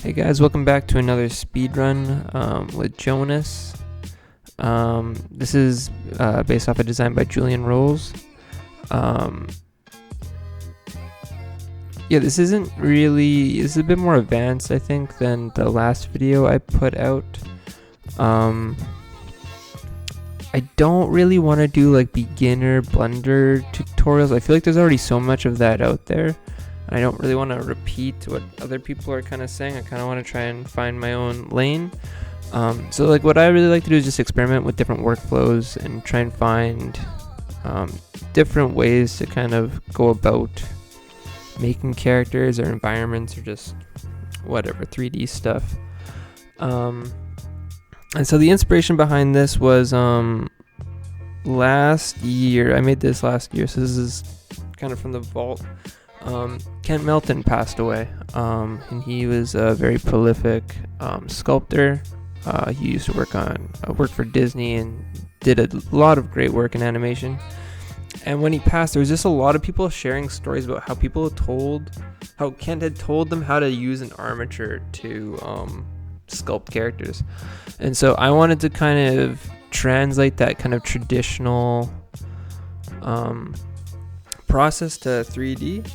Hey guys, welcome back to another speedrun with Jonas. This is based off a design by Julian Rolls. This is a bit more advanced, I think, than the last video I put out. I don't really want to do like beginner Blender tutorials. I feel like there's already so much of that out there. I don't really want to repeat what other people are kind of saying. I kind of want to try and find my own lane. So like what I really like to do is just experiment with different workflows and try and find different ways to kind of go about making characters or environments or just whatever 3D stuff. And so the inspiration behind this was last year. I made this last year, so this is kind of from the vault. Kent Melton passed away, and he was a very prolific sculptor. He used to work for Disney and did a lot of great work in animation. And when he passed, there was just a lot of people sharing stories about how Kent had told them how to use an armature to sculpt characters. And so I wanted to kind of translate that kind of traditional process to 3D.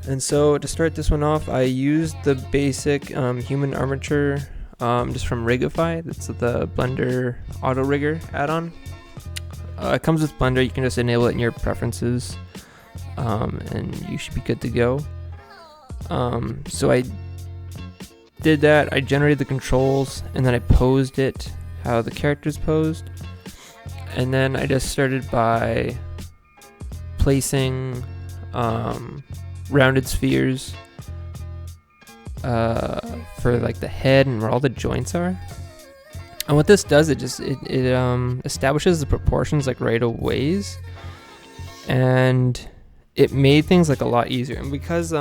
And so to start this one off, I used the basic human armature just from Rigify. That's the Blender Auto Rigger add-on. It comes with Blender. You can just enable it in your preferences, and you should be good to go. So I did that. I generated the controls, and then I posed it how the character's posed. And then I just started by placing rounded spheres for like the head and where all the joints are. And what this does, it establishes the proportions like right away, and it made things like a lot easier. And because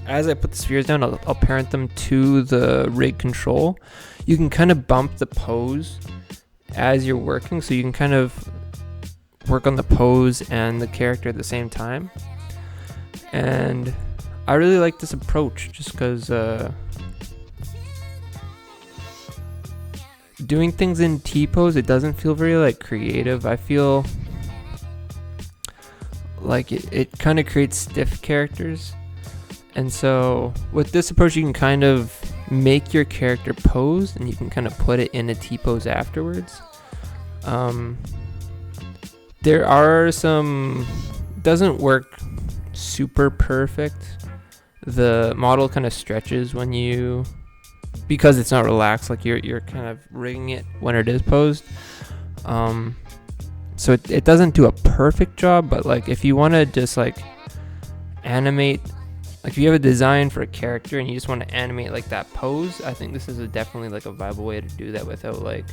as I put the spheres down, I'll parent them to the rig control. You can kind of bump the pose as you're working, so you can kind of work on the pose and the character at the same time. And I really like this approach just because doing things in T-pose, it doesn't feel very like creative. I feel like it kind of creates stiff characters. And so with this approach, you can kind of make your character pose and you can kind of put it in a T-pose afterwards. There are some, doesn't work super perfect. The model kind of stretches because it's not relaxed, like you're kind of rigging it when it is posed. So it doesn't do a perfect job, but like if you want to just like animate, like if you have a design for a character and you just want to animate like that pose, I think this is definitely like a viable way to do that without like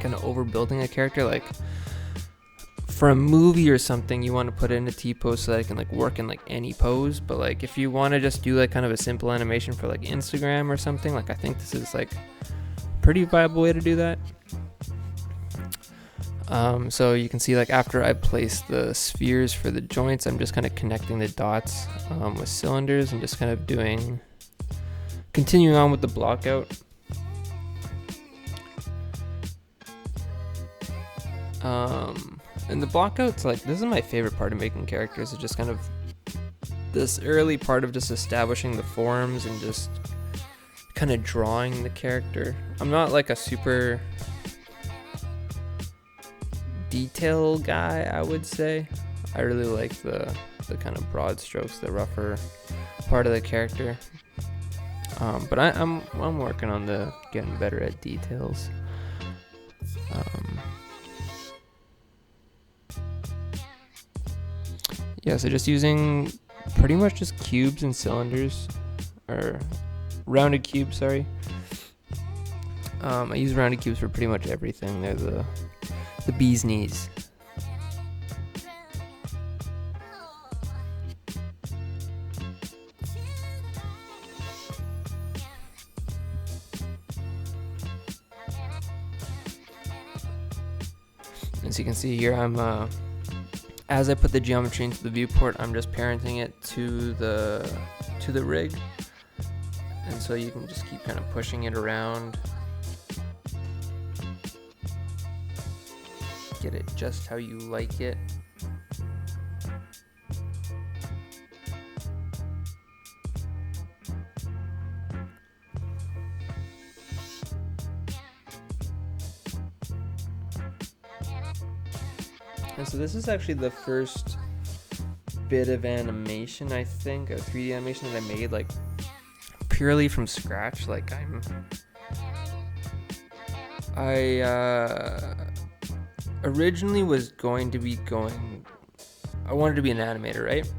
kind of overbuilding a character. Like for a movie or something, you want to put it in a T-pose so that it can like work in like any pose. But like if you want to just do like kind of a simple animation for like Instagram or something, like I think this is like a pretty viable way to do that. So you can see like after I place the spheres for the joints, I'm just kind of connecting the dots with cylinders and just kind of continuing on with the block out. And the block out's like, this is my favorite part of making characters. It's just kind of this early part of just establishing the forms and just kind of drawing the character. I'm not like a super detail guy, I would say. I really like the kind of broad strokes, the rougher part of the character. But I'm working on getting better at details. So just using pretty much just cubes and cylinders, or rounded cubes, sorry. I use rounded cubes for pretty much everything. They're the bee's knees. As you can see here, I'm as I put the geometry into the viewport, I'm just parenting it to the rig. And so you can just keep kind of pushing it around, get it just how you like it. And so this is actually the first bit of animation, I think, a 3D animation that I made, like, purely from scratch. Like, I originally was going to be I wanted to be an animator, right?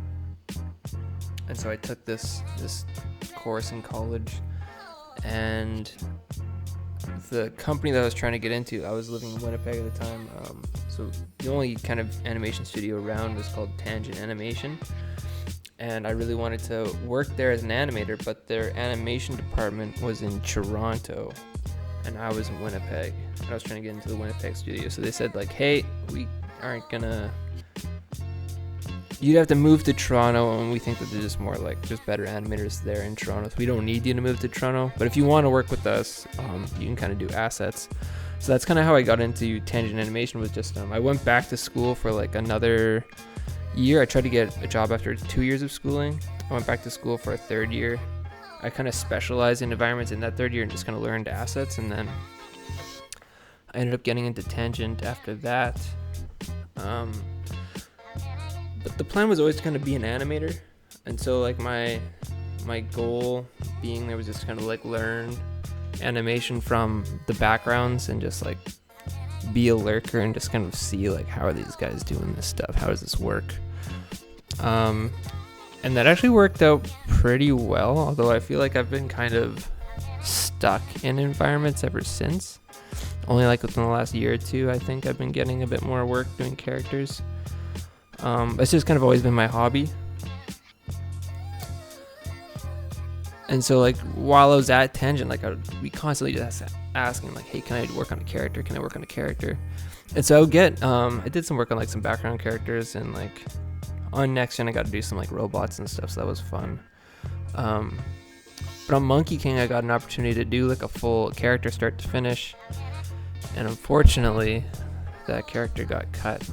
And so I took this course in college, and the company that I was trying to get into, I was living in Winnipeg at the time, so the only kind of animation studio around was called Tangent Animation, and I really wanted to work there as an animator, but their animation department was in Toronto, and I was in Winnipeg, and I was trying to get into the Winnipeg studio. So they said, like, hey, we aren't gonna, you'd have to move to Toronto, and we think that there's just more, like, just better animators there in Toronto, so we don't need you to move to Toronto, but if you want to work with us, you can kind of do assets. So that's kind of how I got into Tangent Animation, was just I went back to school for like another year. I tried to get a job after 2 years of schooling. I went back to school for a third year. I kind of specialized in environments in that third year and just kind of learned assets, and then I ended up getting into Tangent after that. But the plan was always to kind of be an animator, and so like my goal being there was just kind of like learn animation from the backgrounds and just like be a lurker and just kind of see like, how are these guys doing this stuff, how does this work, and that actually worked out pretty well, although I feel like I've been kind of stuck in environments ever since. Only like within the last year or two, I think I've been getting a bit more work doing characters. It's just kind of always been my hobby. And so like while I was at Tangent, like I would be constantly just asking like, hey, can I work on a character? Can I work on a character? And so I would get, I did some work on like some background characters, and like on Next Gen I got to do some like robots and stuff, so that was fun. But on Monkey King I got an opportunity to do like a full character start to finish, and unfortunately that character got cut.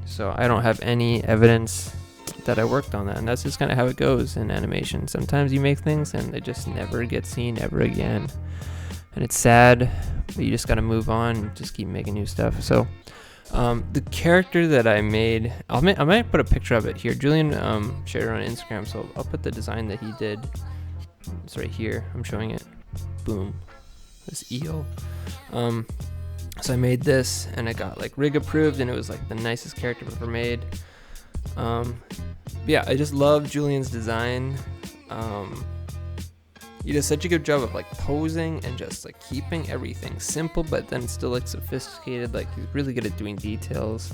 So I don't have any evidence that I worked on that, and that's just kind of how it goes in animation. Sometimes you make things and they just never get seen ever again, and it's sad, but you just got to move on and just keep making new stuff. So the character that I made, I might put a picture of it here. Julian shared it on Instagram, so I'll put the design that he did. It's right here, I'm showing it. Boom, this eel. So I made this, and it got like rig approved, and it was like the nicest character I've ever made. Yeah, I just love Julian's design. He does such a good job of like posing and just like keeping everything simple, but then still like sophisticated. Like he's really good at doing details,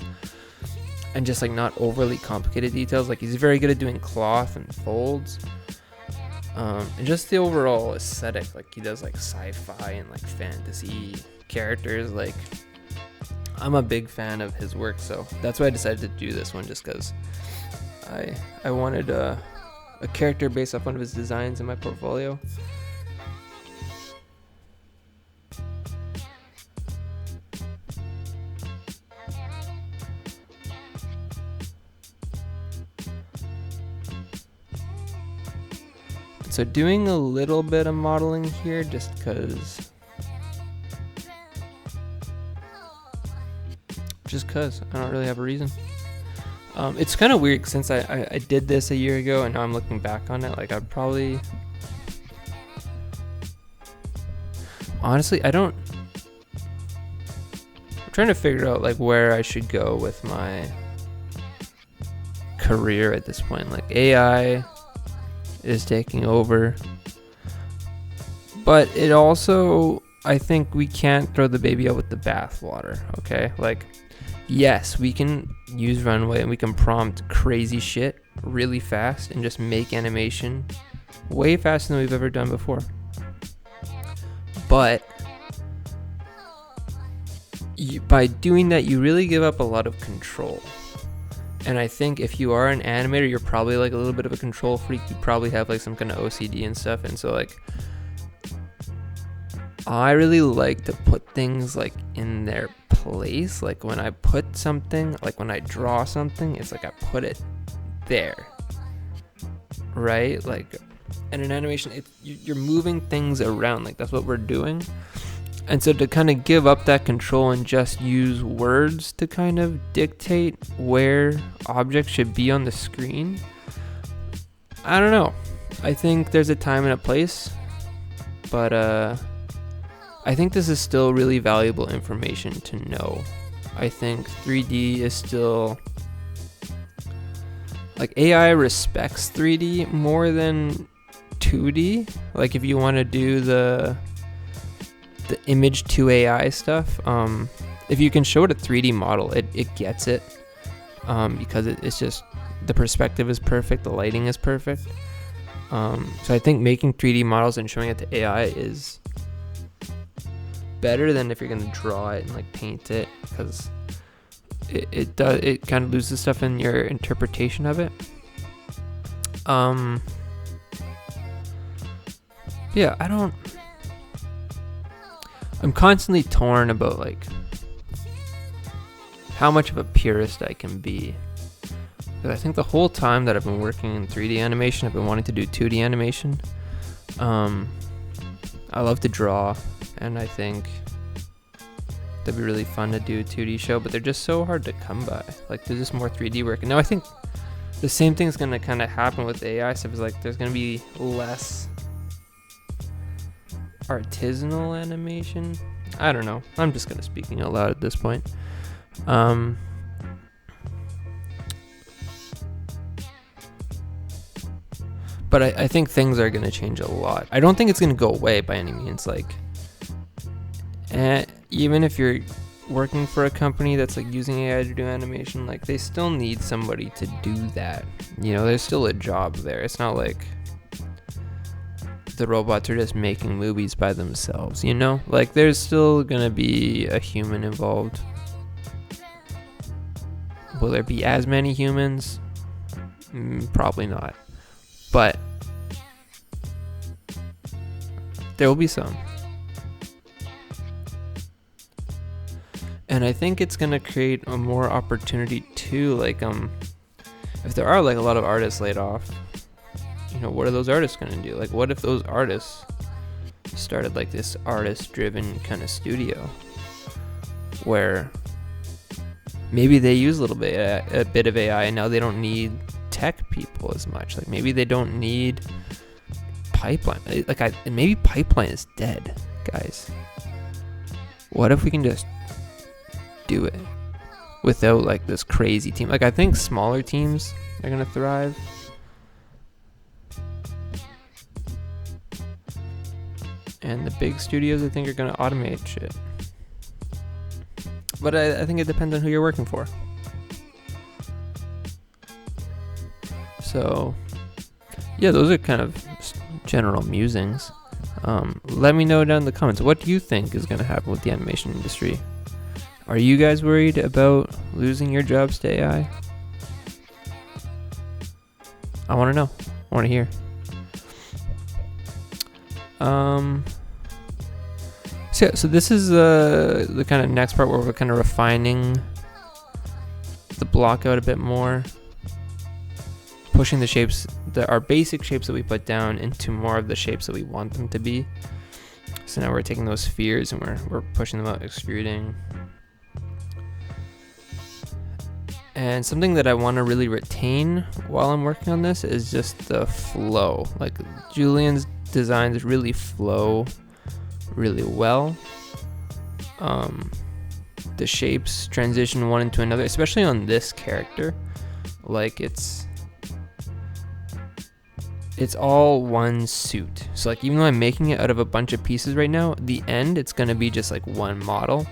and just like not overly complicated details. Like he's very good at doing cloth and folds, and just the overall aesthetic. Like he does like sci-fi and like fantasy characters. Like I'm a big fan of his work, so that's why I decided to do this one, just because I wanted a character based off one of his designs in my portfolio. So doing a little bit of modeling here just because I don't really have a reason. It's kind of weird since I did this a year ago, and now I'm looking back on it. Like I'm trying to figure out like where I should go with my career at this point. Like AI is taking over, but it also, I think we can't throw the baby out with the bathwater. Okay, like yes, we can use Runway and we can prompt crazy shit really fast and just make animation way faster than we've ever done before. But by doing that, you really give up a lot of control. And I think if you are an animator, you're probably like a little bit of a control freak. You probably have like some kind of OCD and stuff. And so like I really like to put things like in their place. Like when I put something, like when I draw something, it's like I put it there, right? Like in an animation, you're moving things around. Like that's what we're doing. And so to kind of give up that control and just use words to kind of dictate where objects should be on the screen, I don't know. I think there's a time and a place, but I think this is still really valuable information to know. I think 3D is still, like, AI respects 3D more than 2D. Like if you want to do the image to AI stuff, if you can show it a 3D model, it gets it, because it's just, the perspective is perfect, the lighting is perfect. So I think making 3D models and showing it to AI is better than if you're gonna draw it and like paint it, because it kind of loses stuff in your interpretation of it. Yeah, I'm constantly torn about like how much of a purist I can be. Because I think the whole time that I've been working in 3D animation, I've been wanting to do 2D animation. I love to draw, and I think that'd be really fun to do a 2D show, but they're just so hard to come by. Like there's just more 3D work. And now I think the same thing's gonna kind of happen with AI stuff. Is like there's gonna be less artisanal animation. I don't know. I'm just gonna speaking out loud at this point. But I think things are gonna change a lot. I don't think it's gonna go away by any means. Like, even if you're working for a company that's like using AI to do animation, like they still need somebody to do that. You know, there's still a job there. It's not like the robots are just making movies by themselves, you know? Like there's still gonna be a human involved. Will there be as many humans? Probably not. But there will be some. And I think it's gonna create a more opportunity too. Like if there are like a lot of artists laid off, you know, what are those artists gonna do? Like what if those artists started like this artist driven kind of studio where maybe they use a bit of AI and now they don't need tech people as much. Like maybe they don't need pipeline. Maybe pipeline is dead, guys. What if we can just do it without like this crazy team? Like I think smaller teams are gonna thrive. And the big studios I think are gonna automate shit. But I think it depends on who you're working for. So yeah, those are kind of general musings. Let me know down in the comments, what do you think is going to happen with the animation industry? Are you guys worried about losing your jobs to AI? I want to know. I want to hear. So this is the kind of next part where we're kind of refining the block out a bit more, pushing the shapes, our basic shapes that we put down, into more of the shapes that we want them to be. So now we're taking those spheres and we're pushing them out, extruding. And something that I want to really retain while I'm working on this is just the flow. Like Julian's designs really flow really well. The shapes transition one into another, especially on this character. Like it's all one suit. So like even though I'm making it out of a bunch of pieces right now, the end it's gonna be just like one model.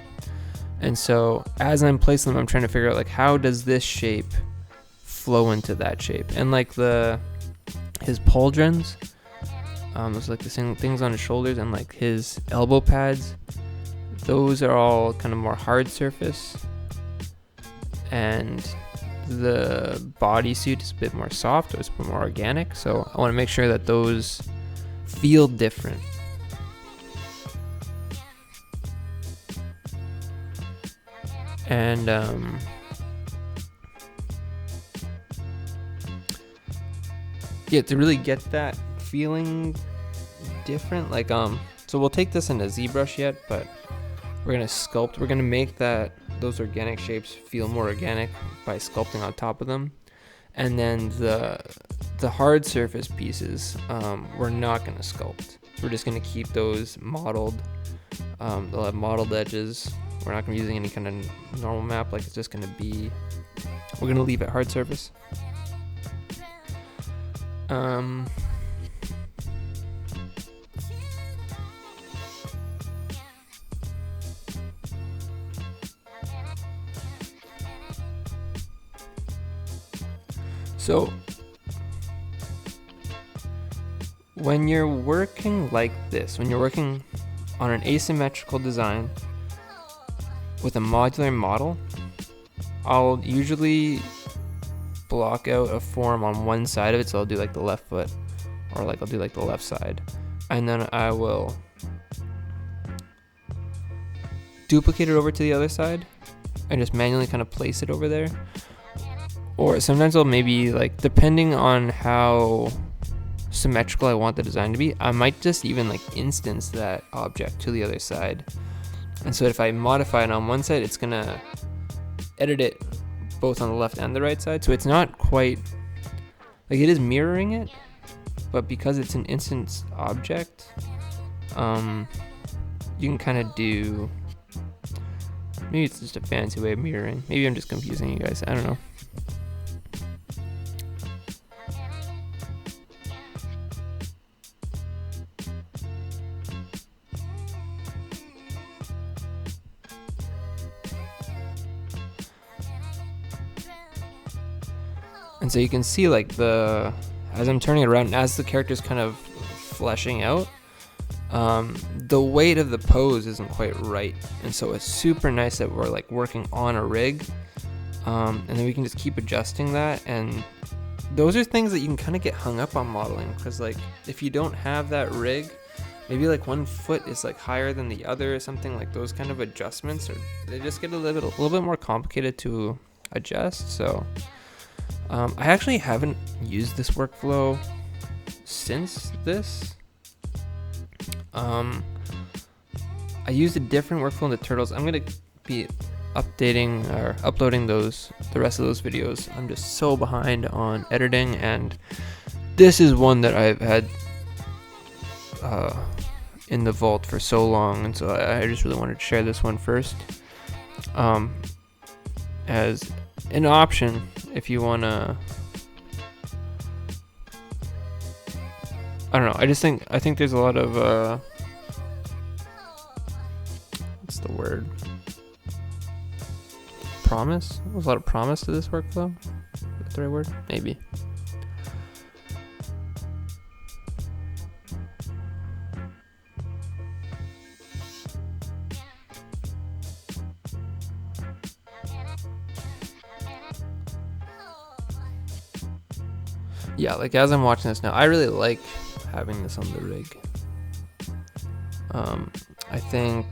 And so as I'm placing them, I'm trying to figure out like how does this shape flow into that shape. And like his pauldrons, those like the same things on his shoulders, and like his elbow pads, those are all kind of more hard surface, and the bodysuit is a bit more soft, or it's a bit more organic. So I want to make sure that those feel different. And yeah, to really get that feeling different, like so we'll take this into Zbrush yet, but we're gonna sculpt. We're gonna make those organic shapes feel more organic by sculpting on top of them. And then the hard surface pieces, we're not gonna sculpt. We're just gonna keep those modeled. They'll have modeled edges. We're not gonna be using any kind of normal map. Like, it's just gonna be, we're gonna leave it hard surface. So when you're working like this, when you're working on an asymmetrical design with a modular model, I'll usually block out a form on one side of it. So I'll do like the left foot, or like I'll do like the left side, and then I will duplicate it over to the other side and just manually kind of place it over there. Or sometimes I'll maybe, like, depending on how symmetrical I want the design to be, I might just even like instance that object to the other side. And so if I modify it on one side, it's gonna edit it both on the left and the right side. So it's not quite, like, it is mirroring it, but because it's an instance object, you can kind of do, maybe it's just a fancy way of mirroring. Maybe I'm just confusing you guys, I don't know. And so you can see, like, as I'm turning it around, and as the character's kind of fleshing out, the weight of the pose isn't quite right. And so it's super nice that we're like working on a rig, and then we can just keep adjusting that. And those are things that you can kind of get hung up on modeling, because like if you don't have that rig, maybe like one foot is like higher than the other or something, like those kind of adjustments, or they just get a little bit more complicated to adjust. So I actually haven't used this workflow since this. I used a different workflow in the turtles. I'm gonna be updating or uploading the rest of those videos. I'm just so behind on editing, and this is one that I've had in the vault for so long, and so I just really wanted to share this one first, as an option if you wanna. I don't know. I think there's a lot of what's the word? Promise. There's a lot of promise to this workflow. Is that the right word? Maybe. Yeah, like as I'm watching this now, I really like having this on the rig. I think,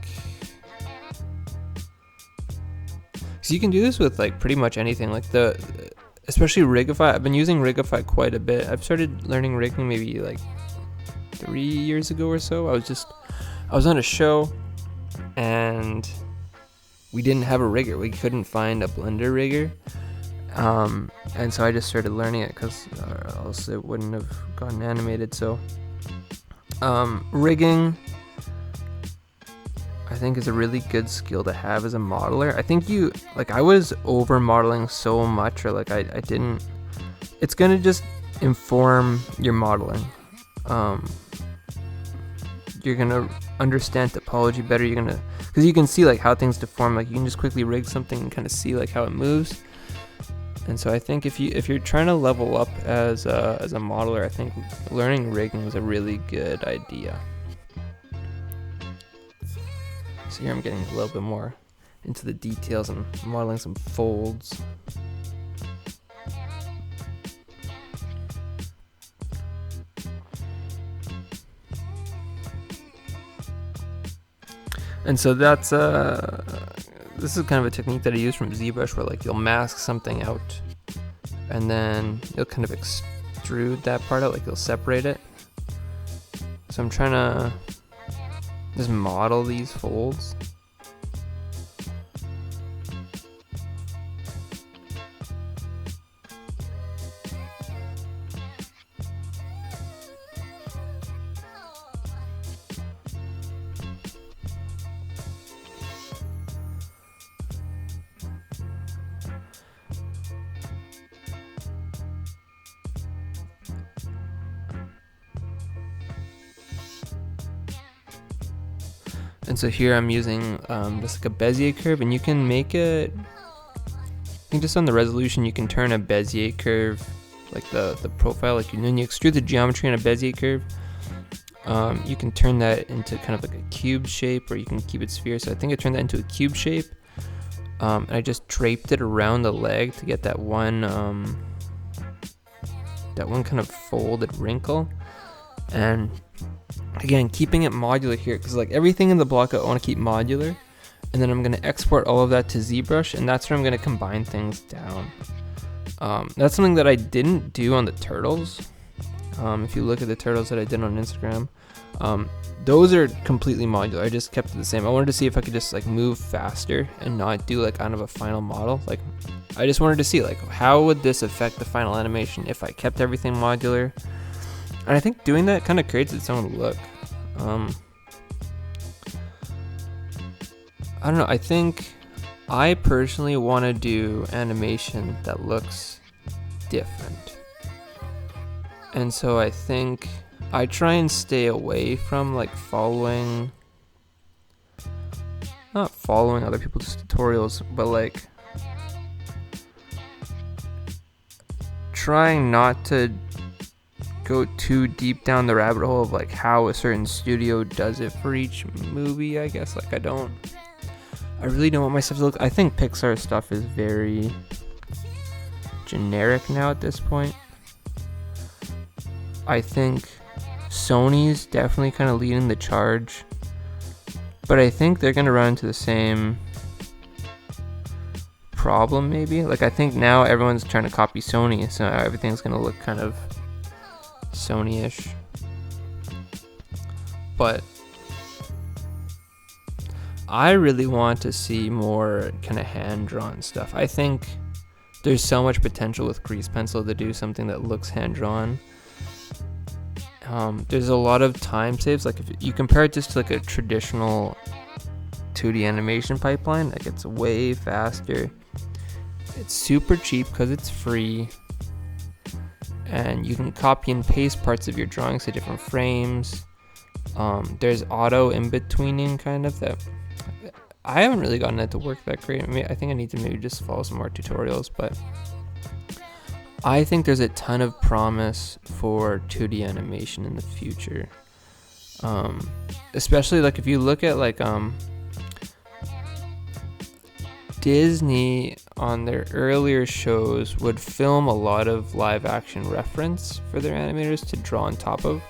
so you can do this with like pretty much anything, like especially Rigify. I've been using Rigify quite a bit. I've started learning rigging maybe like 3 years ago or so. I was on a show and we didn't have a rigger. We couldn't find a Blender rigger. And so I just started learning it, because else it wouldn't have gotten animated. So rigging, I think, is a really good skill to have as a modeler. I think I was over modeling so much, or like I didn't, it's gonna just inform your modeling. You're gonna understand topology better. Because you can see like how things deform. Like you can just quickly rig something and kind of see like how it moves. And so I think if you're trying to level up as a modeler, I think learning rigging is a really good idea. So here I'm getting a little bit more into the details and modeling some folds. And so that's this is kind of a technique that I use from Zbrush, where like you'll mask something out and then you'll kind of extrude that part out, like you'll separate it. So I'm trying to just model these folds. And so here I'm using just like a Bezier curve, and you can make it, I think just on the resolution you can turn a Bezier curve, like the profile, like when you extrude the geometry on a Bezier curve, you can turn that into kind of like a cube shape, or you can keep it sphere. So I think I turned that into a cube shape, and I just draped it around the leg to get that one kind of folded wrinkle. And again, keeping it modular here, because like everything in the block I want to keep modular, and then I'm going to export all of that to ZBrush, and that's where I'm going to combine things down. That's something that I didn't do on the turtles. If you look at the turtles that I did on Instagram, those are completely modular. I just kept it the same. I wanted to see if I could just like move faster and not do like kind of a final model. Like I just wanted to see like how would this affect the final animation if I kept everything modular. And I think doing that kind of creates its own look. I don't know, I think I personally want to do animation that looks different. And so I think I try and stay away from like not following other people's tutorials, but like trying not to go too deep down the rabbit hole of like how a certain studio does it for each movie. I guess like I really don't want my stuff to look, I think Pixar stuff is very generic now at this point. I think Sony's definitely kind of leading the charge, but I think they're gonna run into the same problem maybe. Like I think now everyone's trying to copy Sony, so everything's gonna look kind of Sony-ish. But I really want to see more kind of hand-drawn stuff. I think there's so much potential with grease pencil to do something that looks hand-drawn. There's a lot of time saves. Like if you compare it just to like a traditional 2D animation pipeline, like it's way faster. It's super cheap because it's free. And you can copy and paste parts of your drawings to different frames. There's auto in-betweening kind of that. I haven't really gotten it to work that great. I think I need to maybe just follow some more tutorials, but I think there's a ton of promise for 2D animation in the future. Especially like if you look at like Disney on their earlier shows would film a lot of live action reference for their animators to draw on top of.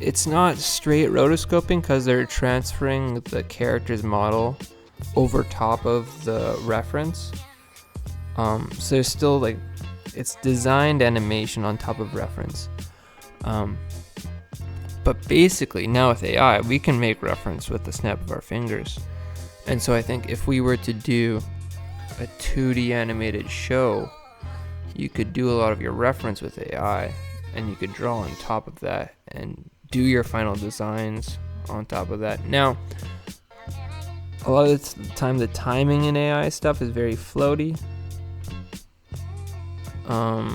It's not straight rotoscoping because they're transferring the character's model over top of the reference. So there's still like, it's designed animation on top of reference. But basically now with AI, we can make reference with the snap of our fingers. And so I think if we were to do a 2D animated show, you could do a lot of your reference with AI, and you could draw on top of that and do your final designs on top of that. Now, a lot of the time the timing in AI stuff is very floaty. I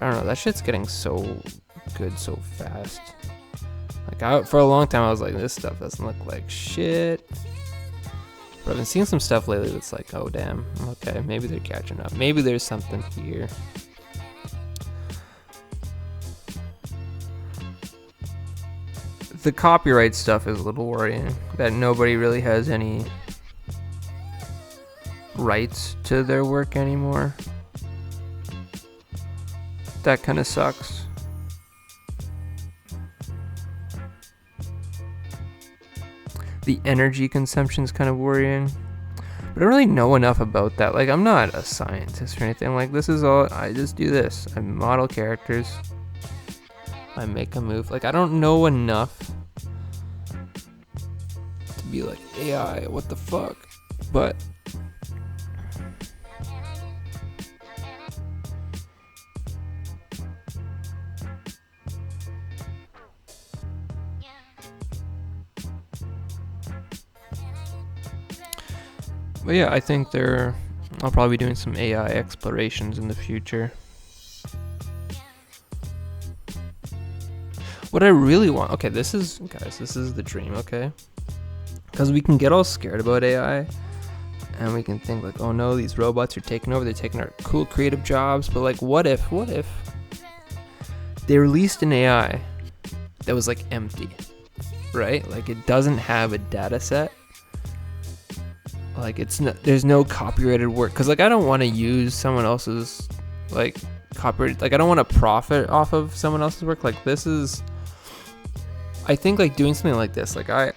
don't know, that shit's getting so good so fast. Like for a long time I was like, this stuff doesn't look like shit. But I've been seeing some stuff lately that's like, oh damn, okay, maybe they're catching up. Maybe there's something here. The copyright stuff is a little worrying, that nobody really has any rights to their work anymore. That kind of sucks. The energy consumption is kind of worrying. But I don't really know enough about that. Like, I'm not a scientist or anything. Like, this is all, I just do this. I model characters. I make a move. Like, I don't know enough to be like, AI, what the fuck? But yeah, I think I'll probably be doing some AI explorations in the future. What I really want, okay, this is the dream, okay? Because we can get all scared about AI, and we can think like, oh no, these robots are taking over, they're taking our cool creative jobs, but like, what if they released an AI that was like empty, right? Like, it doesn't have a data set. Like, there's no copyrighted work, because like, I don't want to use someone else's like copyright, like I don't want to profit off of someone else's work. Like, this is, I think like doing something like this, like I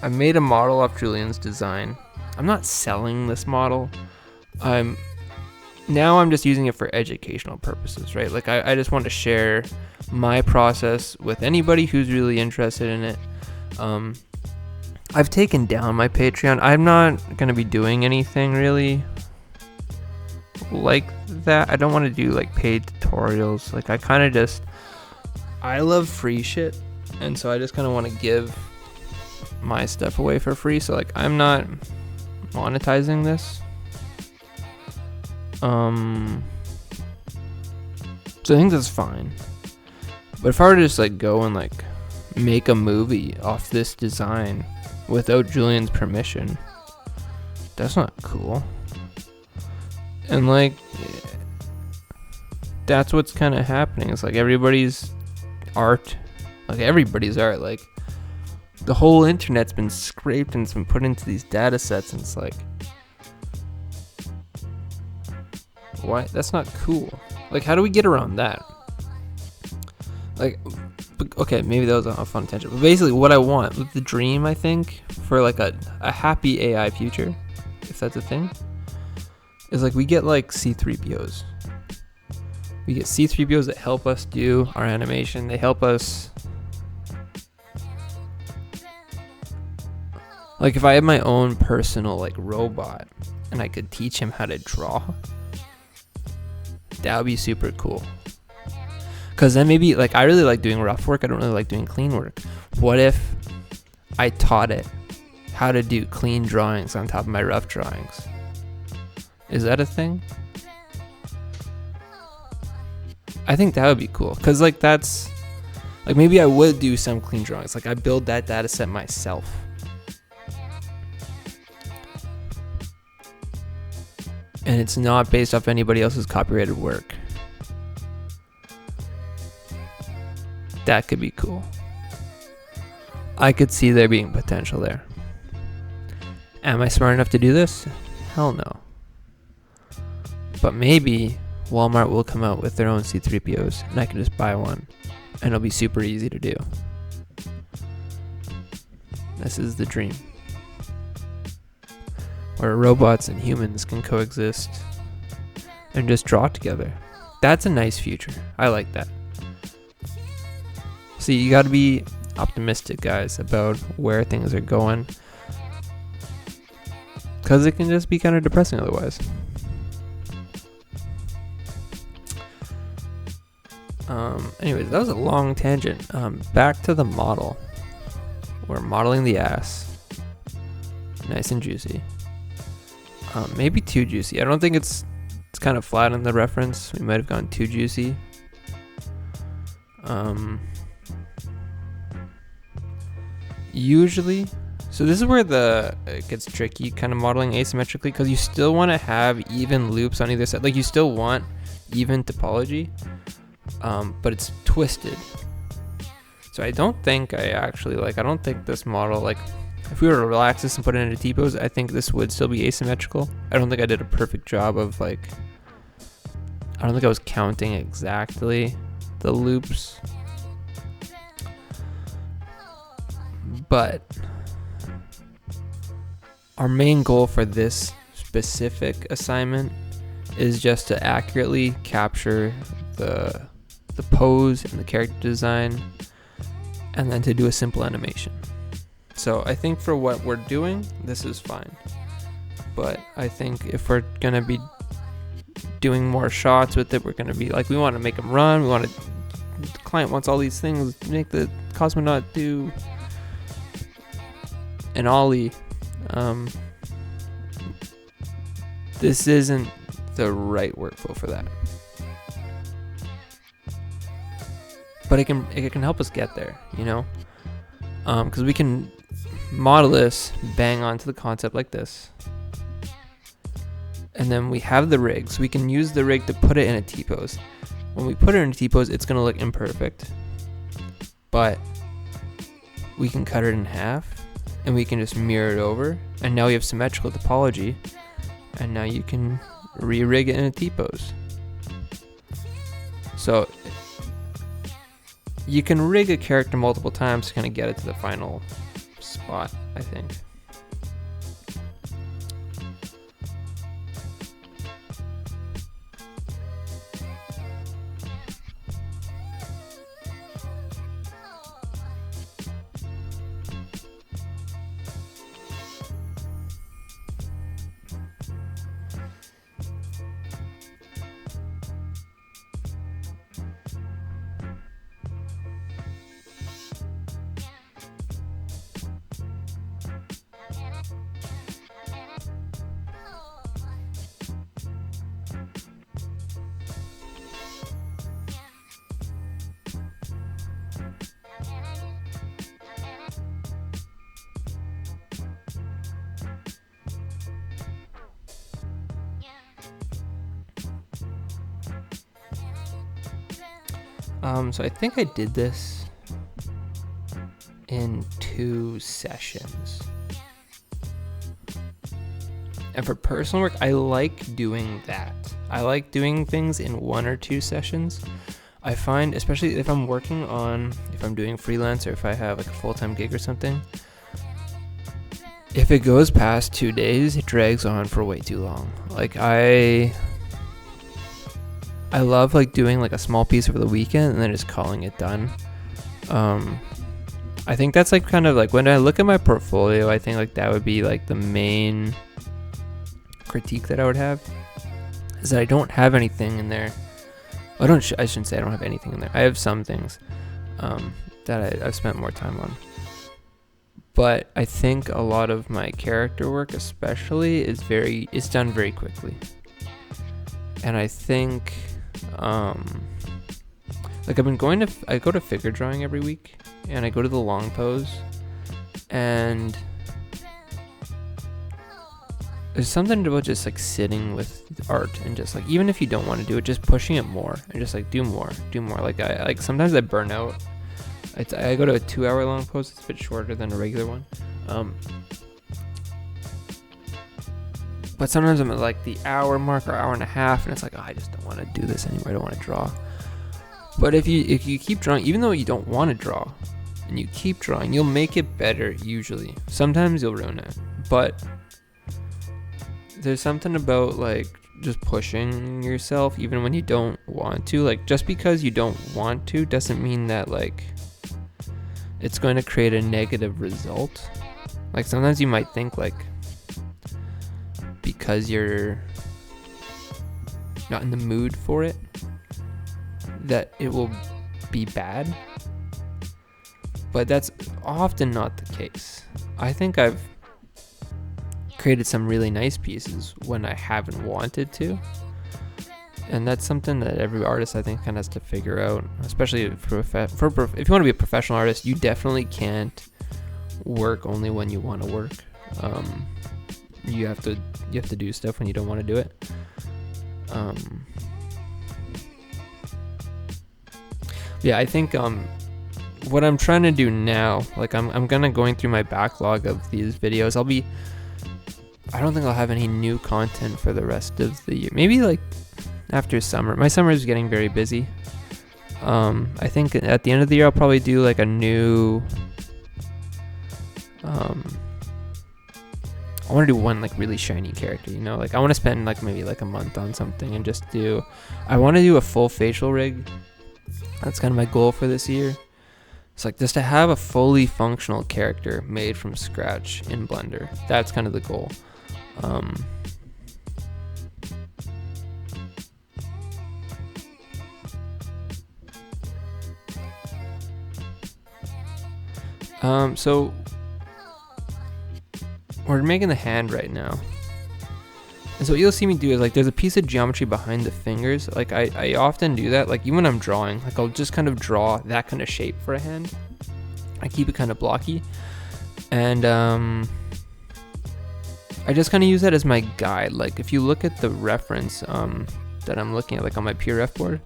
made a model off Julian's design. I'm not selling this model. I'm just using it for educational purposes, right? Like, I just want to share my process with anybody who's really interested in it. I've taken down my Patreon. I'm not going to be doing anything really like that. I don't want to do like paid tutorials. Like, I love free shit. And so I just kind of want to give my stuff away for free. So like, I'm not monetizing this. So I think that's fine. But if I were to just like go and like make a movie off this design without Julian's permission, that's not cool. And like, that's what's kind of happening. It's like everybody's art, like the whole internet's been scraped and it's been put into these data sets, and it's like, why? That's not cool. Like, how do we get around that? Like, okay, maybe that was a fun tangent, but basically what I want with the dream, I think, for like a happy AI future, if that's a thing, is like we get like C3POs. We get C3POs that help us do our animation. They help us. Like, if I had my own personal like robot and I could teach him how to draw, that would be super cool. Because then maybe, like, I really like doing rough work. I don't really like doing clean work. What if I taught it how to do clean drawings on top of my rough drawings? Is that a thing? I think that would be cool. Because, like, that's, like, maybe I would do some clean drawings. Like, I build that data set myself. And it's not based off anybody else's copyrighted work. That could be cool. I could see there being potential there. Am I smart enough to do this? Hell no. But maybe Walmart will come out with their own C3POs and I can just buy one and it'll be super easy to do. This is the dream. Where robots and humans can coexist and just draw together. That's a nice future. I like that. See, you gotta be optimistic, guys, about where things are going, because it can just be kind of depressing otherwise. Anyways, that was a long tangent. Back to the model. We're modeling the ass. Nice and juicy. Maybe too juicy. I don't think it's kind of flat on the reference. We might have gone too juicy. Usually, so this is where it gets tricky, kind of modeling asymmetrically, because you still want to have even loops on either side. Like, you still want even topology, but it's twisted. So I don't think I don't think this model, like, if we were to relax this and put it into T-pose, I think this would still be asymmetrical. I don't think I did a perfect job of, like, I don't think I was counting exactly the loops. But our main goal for this specific assignment is just to accurately capture the pose and the character design, and then to do a simple animation. So I think for what we're doing, this is fine. But I think if we're gonna be doing more shots with it, we're gonna be like, we want to make them run. The client wants all these things. Make the Cosmonaut do an ollie. This isn't the right workflow for that. But it can help us get there, you know, because we can model this, bang onto the concept like this, and then we have the rig, so we can use the rig to put it in a T-pose. When we put it in a T-pose, it's gonna look imperfect, but we can cut it in half, and we can just mirror it over, and now we have symmetrical topology, and now you can re-rig it in a T-pose. So you can rig a character multiple times to kind of get it to the final spot, I think. So I think I did this in 2 sessions. And for personal work, I like doing that. I like doing things in 1 or 2 sessions. I find, especially if I'm working on, if I'm doing freelance or if I have like a full-time gig or something, if it goes past 2 days, it drags on for way too long. Like I love like doing like a small piece over the weekend and then just calling it done. I think that's like kind of like when I look at my portfolio, I think like that would be like the main critique that I would have, is that I don't have anything in there. I shouldn't say I don't have anything in there. I have some things that I've spent more time on. But I think a lot of my character work especially is done very quickly. And I think like I go to figure drawing every week, and I go to the long pose, and there's something about just like sitting with art and just like, even if you don't want to do it, just pushing it more and just like do more. Like I like sometimes I burn out. I go to a 2-hour long pose. It's a bit shorter than a regular one. But sometimes I'm at like the hour mark or hour and a half, and it's like, oh, I just don't want to do this anymore. I don't want to draw. But if you keep drawing, even though you don't want to draw, and you keep drawing, you'll make it better usually. Sometimes you'll ruin it, but there's something about like just pushing yourself even when you don't want to. Like just because you don't want to doesn't mean that like it's going to create a negative result. Like sometimes you might think like because you're not in the mood for it that it will be bad, but that's often not the case. I think I've created some really nice pieces when I haven't wanted to, and that's something that every artist I think kind of has to figure out, especially if you want to be a professional artist. You definitely can't work only when you want to work. You have to do stuff when you don't want to do it. Yeah, I think what I'm trying to do now, like I'm going through my backlog of these videos. I don't think I'll have any new content for the rest of the year. Maybe like after summer. My summer is getting very busy. I think at the end of the year I'll probably do like a new I want to do one like really shiny character, you know, like I want to spend like maybe like a month on something and just do, I want to do a full facial rig. That's kind of my goal for this year. It's like just to have a fully functional character made from scratch in Blender. That's kind of the goal. So we're making the hand right now. And so what you'll see me do is like there's a piece of geometry behind the fingers. Like I often do that. Like even when I'm drawing, like I'll just kind of draw that kind of shape for a hand. I keep it kind of blocky. And I just kind of use that as my guide. Like if you look at the reference that I'm looking at, like on my PureRef board,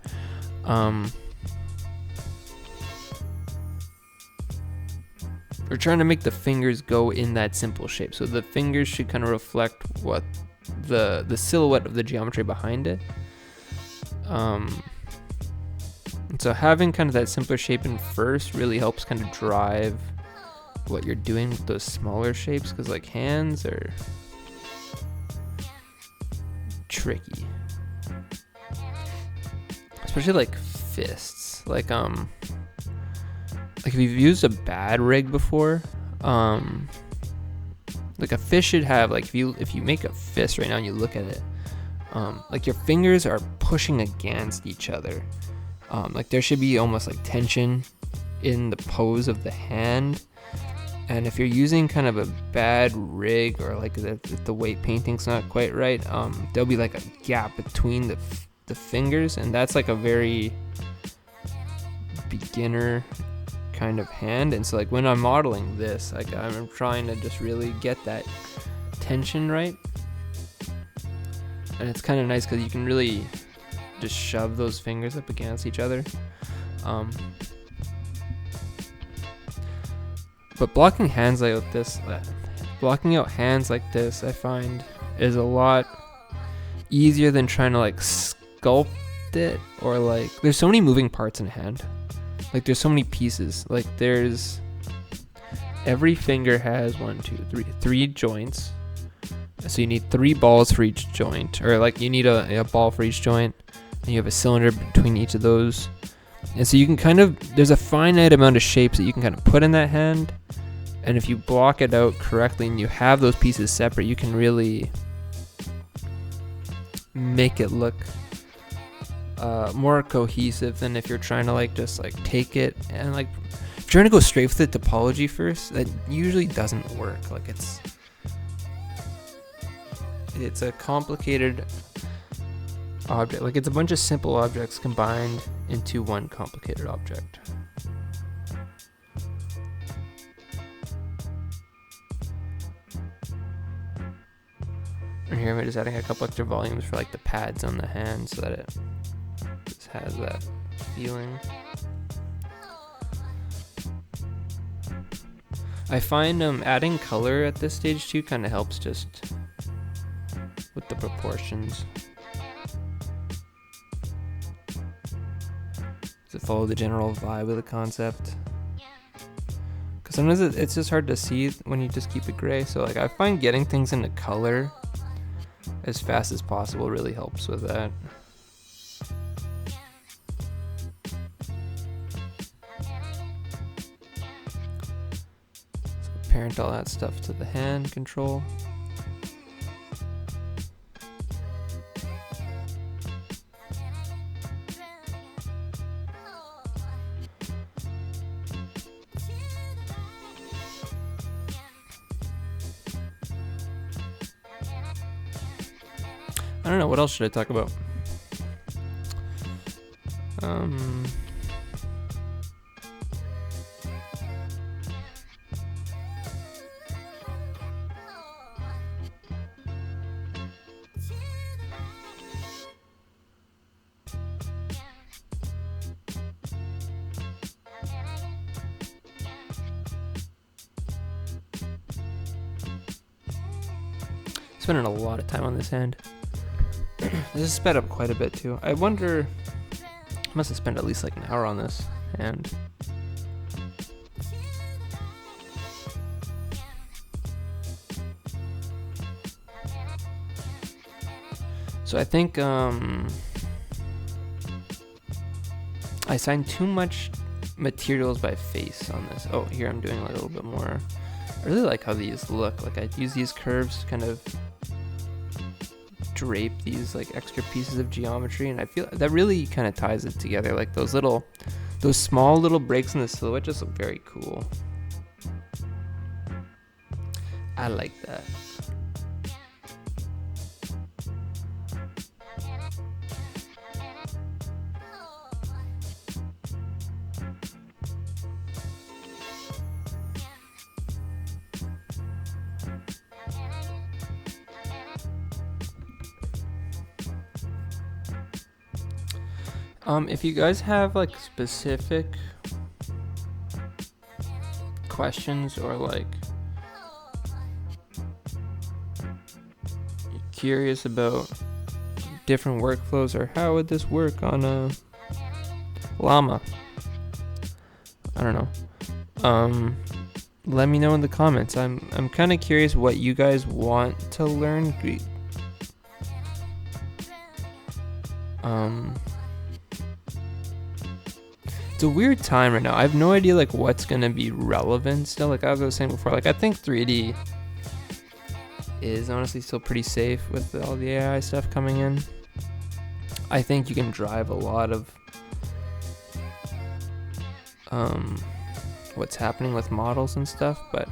we're trying to make the fingers go in that simple shape. So the fingers should kind of reflect what the silhouette of the geometry behind it. And so having kind of that simpler shape in first really helps kind of drive what you're doing with those smaller shapes, because like hands are tricky, especially like fists. Like if you've used a bad rig before, like a fist should have, like if you make a fist right now and you look at it, like your fingers are pushing against each other. Like there should be almost like tension in the pose of the hand. And if you're using kind of a bad rig, or like the weight painting's not quite right, there'll be like a gap between the fingers, and that's like a very beginner kind of hand. And so like when I'm modeling this, like I'm trying to just really get that tension right, and it's kind of nice because you can really just shove those fingers up against each other. But blocking hands like this, blocking out hands like this, I find is a lot easier than trying to like sculpt it, or like there's so many moving parts in a hand. Like there's so many pieces. Like there's every finger has 3 joints. So you need 3 balls for each joint, or like you need a ball for each joint, and you have a cylinder between each of those. And so you can kind of, there's a finite amount of shapes that you can kind of put in that hand. And if you block it out correctly and you have those pieces separate, you can really make it look more cohesive than if you're trying to like just like take it and like, if you're trying to go straight with the topology first, that usually doesn't work. Like it's a complicated object. Like it's a bunch of simple objects combined into one complicated object. And here I'm just adding a couple extra volumes for like the pads on the hand so that it just has that feeling. I find adding color at this stage too kind of helps just with the proportions. To follow the general vibe of the concept. Because sometimes it's just hard to see when you just keep it gray. So like I find getting things into color as fast as possible really helps with that. So parent all that stuff to the hand control. I don't know, what else should I talk about? Spending a lot of time on this hand. This is sped up quite a bit too. I wonder, I must have spent at least like an hour on this, and So I think I assigned too much materials by face on this. Oh, here I'm doing like a little bit more. I really like how these look. Like I use these curves to kind of drape these like extra pieces of geometry, and I feel that really kind of ties it together. Like those small little breaks in the silhouette just look very cool. I like that. If you guys have like specific questions or like you're curious about different workflows or how would this work on a llama, I don't know. Let me know in the comments. I'm kind of curious what you guys want to learn. It's a weird time right now. I have no idea like what's gonna be relevant still. Like as I was saying before, like I think 3D is honestly still pretty safe with all the AI stuff coming in. I think you can drive a lot of what's happening with models and stuff, but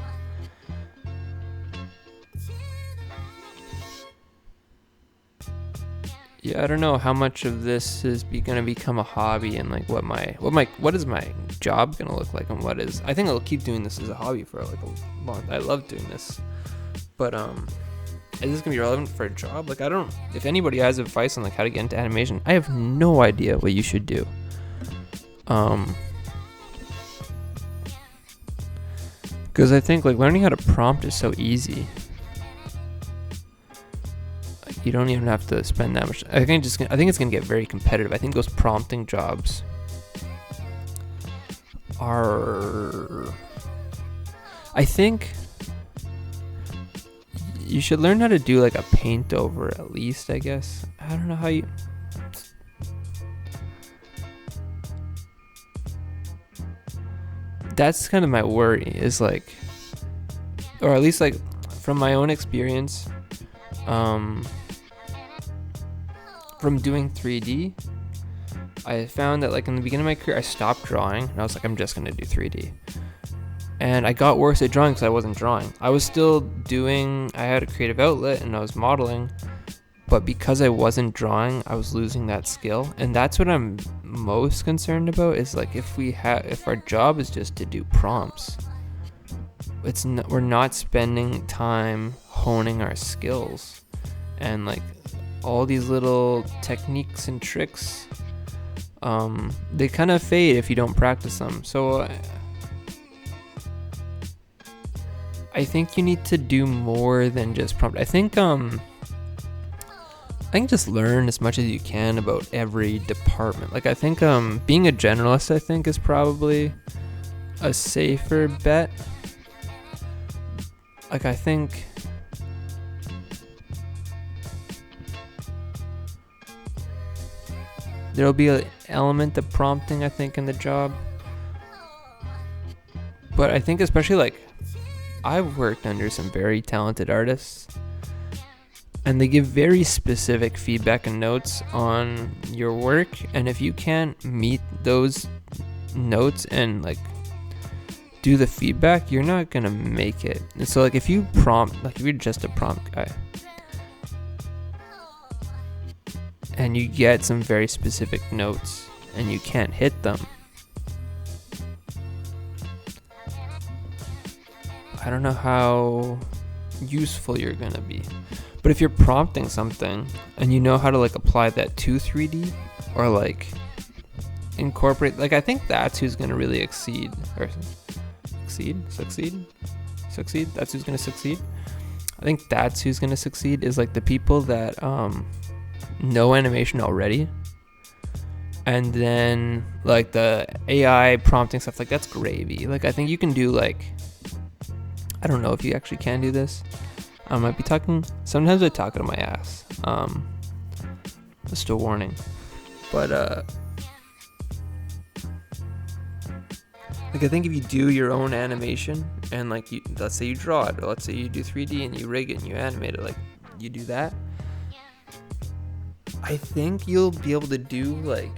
yeah, I don't know how much of this is gonna become a hobby, and like what is my job gonna look like, and I think I'll keep doing this as a hobby for like a long. I love doing this, but is this gonna be relevant for a job? Like I don't. If anybody has advice on like how to get into animation, I have no idea what you should do. Because I think like learning how to prompt is so easy. You don't even have to spend that much. I think it's gonna get very competitive. I think those prompting jobs are. I think you should learn how to do like a paint over at least. I guess I don't know how you. That's kind of my worry. Is like, or at least like from my own experience. From doing 3D, I found that like in the beginning of my career I stopped drawing and I was like, I'm just gonna do 3D, and I got worse at drawing because I wasn't drawing. I was still doing, I had a creative outlet and I was modeling, but because I wasn't drawing I was losing that skill. And that's what I'm most concerned about, is like if our job is just to do prompts, we're not spending time honing our skills, and like all these little techniques and tricks, they kind of fade if you don't practice them. So I think you need to do more than just prompt. I think just learn as much as you can about every department. Like I think being a generalist, I think, is probably a safer bet. Like I think there'll be an element of prompting, I think, in the job. But I think especially like I've worked under some very talented artists, and they give very specific feedback and notes on your work. And if you can't meet those notes and like do the feedback, you're not gonna make it. And so like if you're just a prompt guy and you get some very specific notes and you can't hit them, I don't know how useful you're gonna be. But if you're prompting something and you know how to like apply that to 3D, or like incorporate, like I think that's who's gonna really succeed. That's who's gonna succeed. I think that's who's gonna succeed, is like the people that know animation already, and then like the AI prompting stuff, like that's gravy. Like I think you can do like, I don't know if you actually can do this. I might be talking, sometimes I talk out of my ass. Just a warning. But like I think if you do your own animation and like let's say you draw it, or let's say you do 3D and you rig it and you animate it, like you do that, I think you'll be able to do like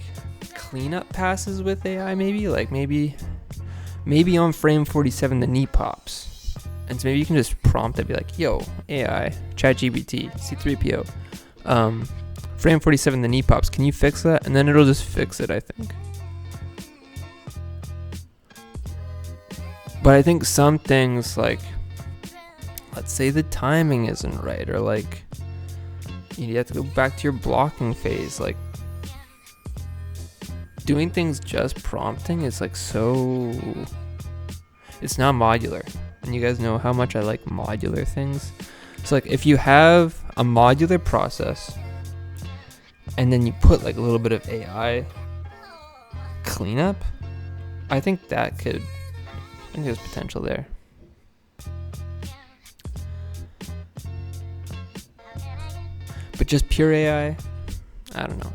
cleanup passes with AI. Maybe on frame 47 the knee pops, and so maybe you can just prompt it, be like, yo AI ChatGPT C3PO, frame 47 the knee pops, can you fix that? And then it'll just fix it, I think. But I think some things, like let's say the timing isn't right, or like you have to go back to your blocking phase, like doing things just prompting is like it's not modular, and you guys know how much I like modular things. So like if you have a modular process and then you put like a little bit of AI cleanup, I think there's potential there. But just pure AI, I don't know.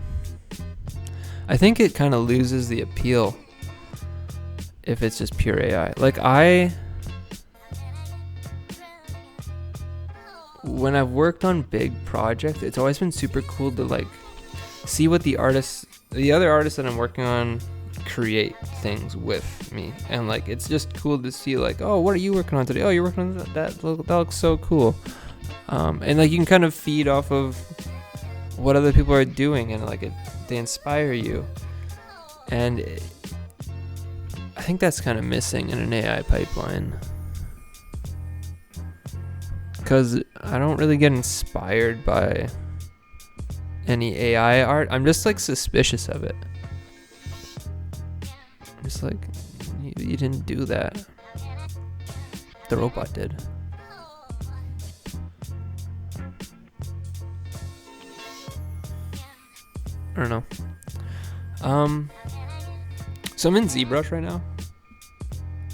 I think it kind of loses the appeal if it's just pure AI. Like when I've worked on big projects, it's always been super cool to like see what the other artists that I'm working on create things with me, and like it's just cool to see like, oh, what are you working on today? Oh, you're working on that looks so cool. And like you can kind of feed off of what other people are doing, and like they inspire you, and I think that's kind of missing in an AI pipeline, because I don't really get inspired by any AI art. I'm just like suspicious of it. I'm just like, you didn't do that. The robot did. I don't know. So I'm in Zbrush right now.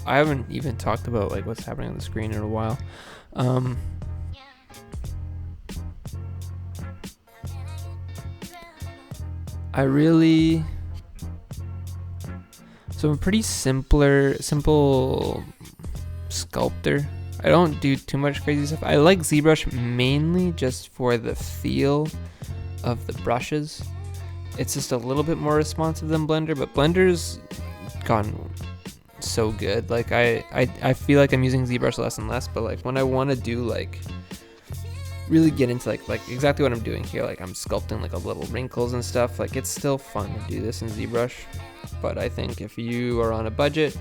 I haven't even talked about like what's happening on the screen in a while. So I'm a pretty simple sculptor. I don't do too much crazy stuff. I like Zbrush mainly just for the feel of the brushes. It's just a little bit more responsive than Blender, but Blender's gotten so good. Like I feel like I'm using Zbrush less and less, but like when I want to do like really get into like exactly what I'm doing here, like I'm sculpting like a little wrinkles and stuff, like it's still fun to do this in Zbrush. But I think if you are on a budget,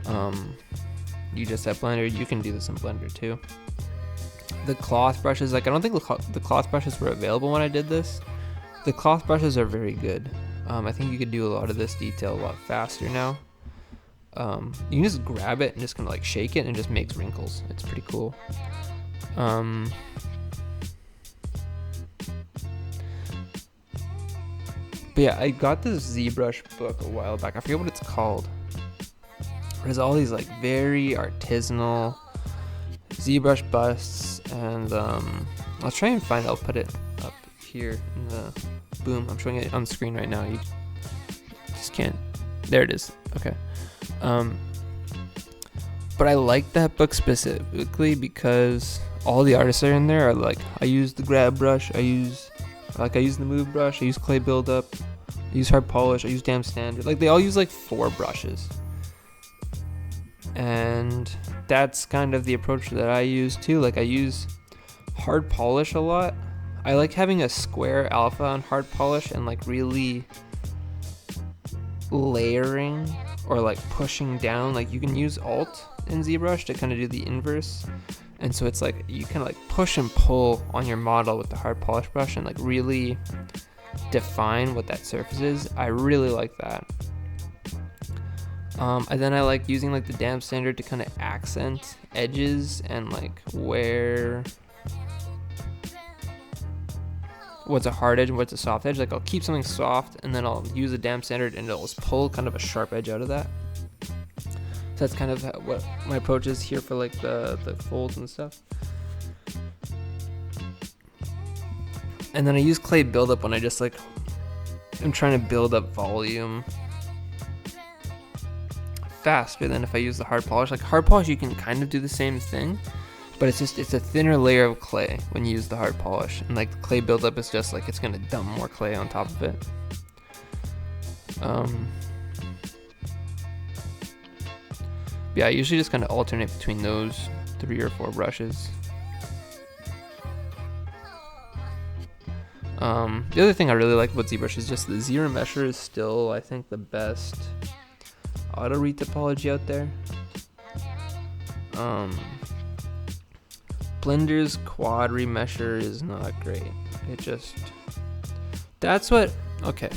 you just have Blender, you can do this in Blender too. The cloth brushes, like I don't think the cloth brushes were available when I did this. The cloth brushes are very good. I think you could do a lot of this detail a lot faster now. You can just grab it and just kind of like shake it and it just makes wrinkles. It's pretty cool. But yeah, I got this ZBrush book a while back. I forget what it's called. There's all these like very artisanal ZBrush busts, and I'll try and find it. I'll put it up here in the boom. I'm showing it on the screen right now. You just can't. There it is. Okay. But I like that book specifically because all the artists that are in there are like, I use the grab brush, I use the move brush, I use clay buildup, I use hard polish, I use damn standard. Like they all use like 4 brushes. And that's kind of the approach that I use too. Like I use hard polish a lot. I like having a square alpha on hard polish and like really layering or like pushing down. Like you can use Alt in ZBrush to kind of do the inverse. And so it's like you kind of like push and pull on your model with the hard polish brush and like really define what that surface is. I really like that. And then I like using like the damp standard to kind of accent edges and like where what's a hard edge and what's a soft edge. Like I'll keep something soft and then I'll use a damp standard and it'll just pull kind of a sharp edge out of that. So that's kind of what my approach is here for like the folds and stuff. And then I use clay buildup when I just like, I'm trying to build up volume faster than if I use the hard polish. Like hard polish, you can kind of do the same thing, but it's a thinner layer of clay when you use the hard polish. And like the clay buildup is just like, it's gonna dump more clay on top of it. Yeah, I usually just kind of alternate between those 3 or 4 brushes. The other thing I really like about ZBrush is just the zero mesher is still, I think, the best auto retopology out there. Blender's quad remesher is not great. It just, that's what, okay.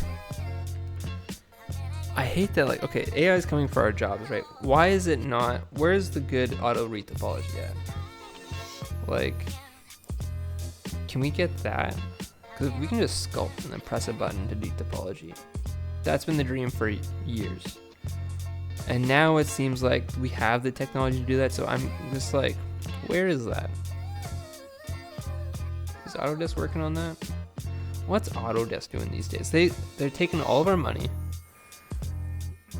I hate that, like, okay, AI is coming for our jobs, right? Why is it not, where's the good auto retopology at? Like, can we get that? Because we can just sculpt and then press a button to do topology. That's been the dream for years. And now it seems like we have the technology to do that, so I'm just like, where is that? Is Autodesk working on that? What's Autodesk doing these days? They're taking all of our money,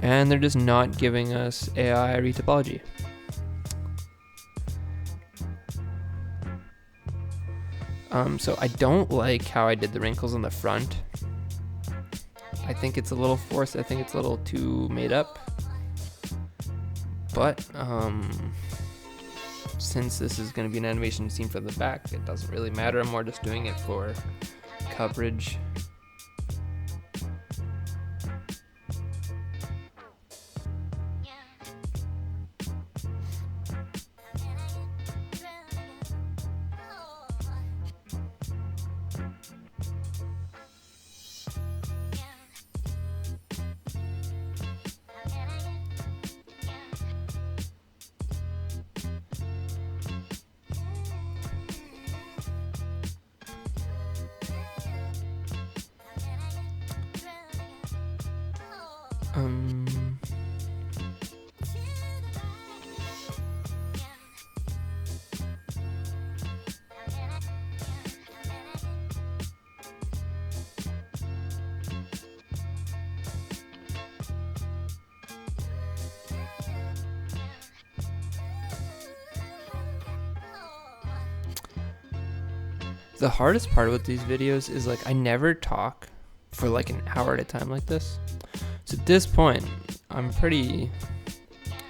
and they're just not giving us AI retopology. So I don't like how I did the wrinkles on the front. I think it's a little forced. I think it's a little too made up. But since this is going to be an animation scene for the back, it doesn't really matter. I'm more just doing it for coverage. The hardest part with these videos is like I never talk for like an hour at a time like this. So at this point, I should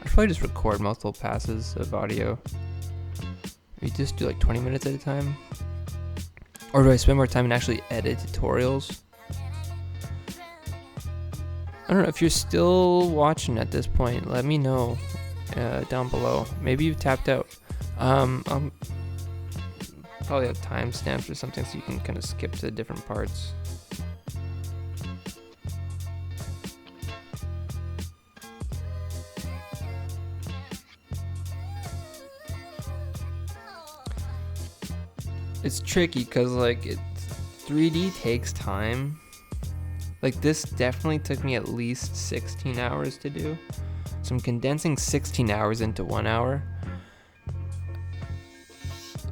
probably just record multiple passes of audio. We just do like 20 minutes at a time. Or do I spend more time and actually edit tutorials? I don't know, if you're still watching at this point, let me know down below. Maybe you've tapped out. Probably have timestamps or something so you can kind of skip to different parts. It's tricky because like 3D takes time. Like this definitely took me at least 16 hours to do. So I'm condensing 16 hours into 1 hour.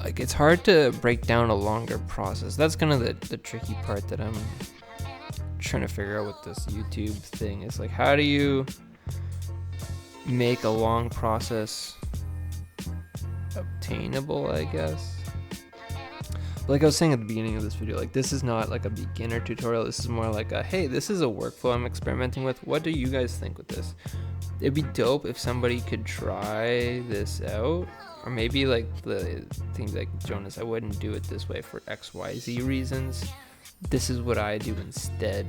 Like it's hard to break down a longer process. That's kind of the tricky part that I'm trying to figure out with this YouTube thing. Is like, how do you make a long process obtainable, I guess? But like I was saying at the beginning of this video, like this is not like a beginner tutorial. This is more like a, hey, this is a workflow I'm experimenting with. What do you guys think with this? It'd be dope if somebody could try this out. Or maybe like the things like, Jonas, I wouldn't do it this way for XYZ reasons. This is what I do instead.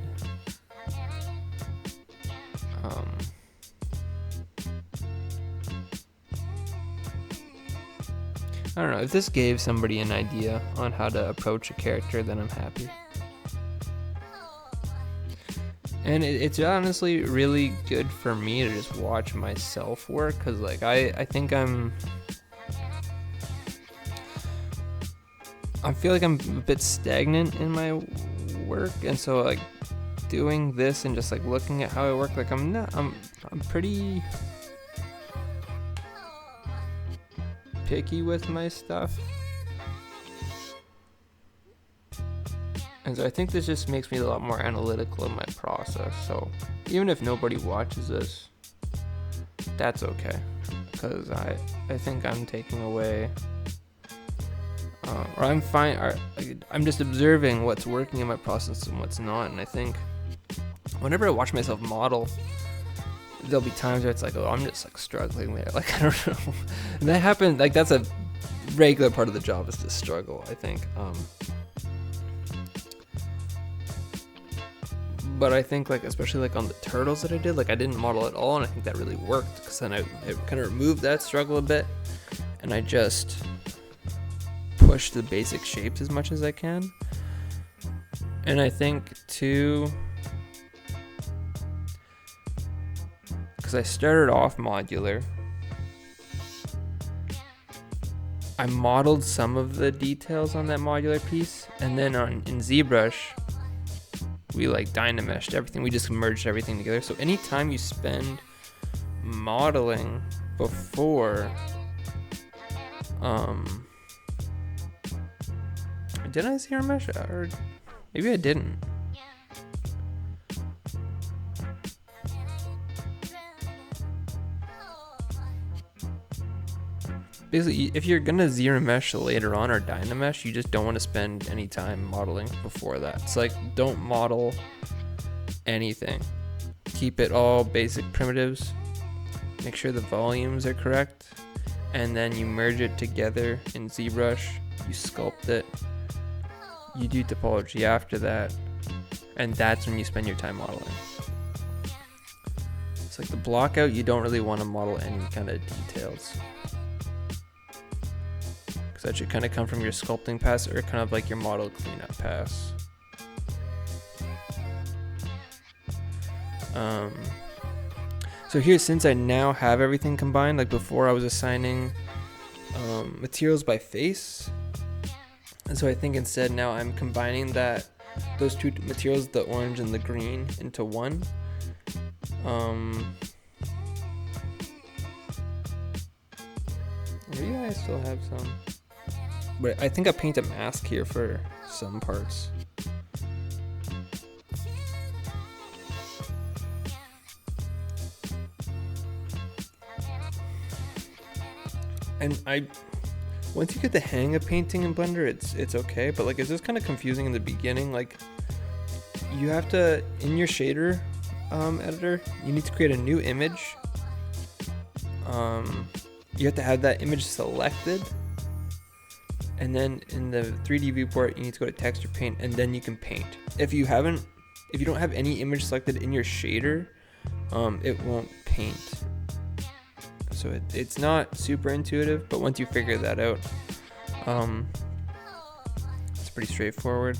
I don't know, if this gave somebody an idea on how to approach a character, then I'm happy. And it's honestly really good for me to just watch myself work, because like I think I feel like I'm a bit stagnant in my work, and so like doing this and just like looking at how I work, like I'm pretty picky with my stuff. And so I think this just makes me a lot more analytical in my process. So even if nobody watches this, that's okay, because I think I'm taking away, or I'm fine, or I'm just observing what's working in my process and what's not. And I think whenever I watch myself model, there'll be times where it's like, oh, I'm just like struggling there. Like, I don't know. And that happens, like, that's a regular part of the job, is to struggle, I think. But I think, like, especially like on the turtles that I did, like, I didn't model at all, and I think that really worked, because then I kind of removed that struggle a bit, and I just push the basic shapes as much as I can. And I think too, because I started off modular, I modeled some of the details on that modular piece, and then in Zbrush we like dynameshed everything. We just merged everything together. So anytime you spend modeling before, did I zero mesh, or maybe I didn't? Basically, if you're gonna zero mesh later on or dynamesh, you just don't want to spend any time modeling before that. It's like, don't model anything. Keep it all basic primitives. Make sure the volumes are correct, and then you merge it together in ZBrush. You sculpt it. You do topology after that, and that's when you spend your time modeling. It's like the block out, you don't really want to model any kind of details, because that should kind of come from your sculpting pass, or kind of like your model cleanup pass. So here, since I now have everything combined, like before I was assigning materials by face, and so I think instead now I'm combining those two materials, the orange and the green, into one. Maybe I still have some, but I think I paint a mask here for some parts. And once you get the hang of painting in Blender, it's okay, but like, it's just kind of confusing in the beginning. Like, you have to, in your shader editor, you need to create a new image. You have to have that image selected, and then in the 3D viewport, you need to go to texture paint, and then you can paint. If you don't have any image selected in your shader, it won't paint. So it's not super intuitive, but once you figure that out, it's pretty straightforward.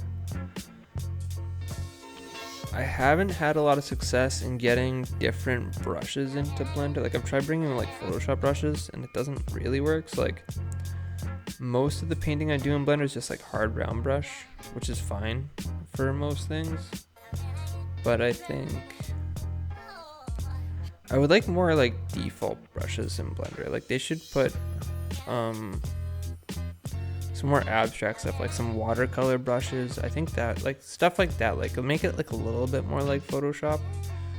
I haven't had a lot of success in getting different brushes into Blender. Like, I've tried bringing like Photoshop brushes, and it doesn't really work. So like, most of the painting I do in Blender is just like hard round brush, which is fine for most things. But I think I would like more like default brushes in Blender. Like, they should put some more abstract stuff, like some watercolor brushes. I think that, like, stuff like that, like, make it like a little bit more like Photoshop.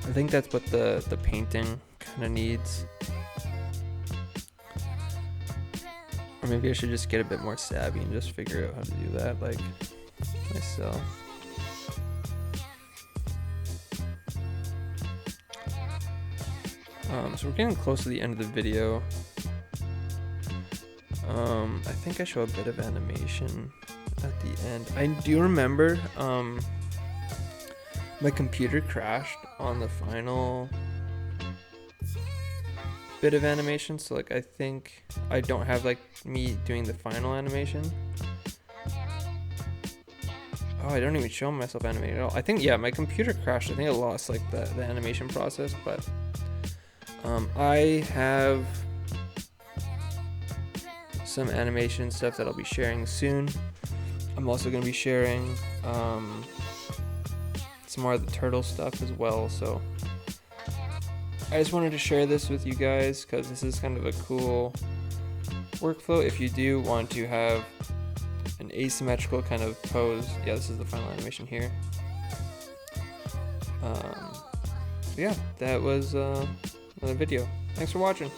I think that's what the painting kind of needs. Or maybe I should just get a bit more savvy and just figure out how to do that, like, myself. So we're getting close to the end of the video. I think I show a bit of animation at the end. I do remember my computer crashed on the final bit of animation, so like, I think I don't have like me doing the final animation. Oh, I don't even show myself animating at all. I think, yeah, my computer crashed. I think I lost like the animation process, but I have some animation stuff that I'll be sharing soon. I'm also going to be sharing some more of the turtle stuff as well. So I just wanted to share this with you guys, because this is kind of a cool workflow if you do want to have an asymmetrical kind of pose. Yeah, this is the final animation here. Yeah, that was another video. Thanks for watching.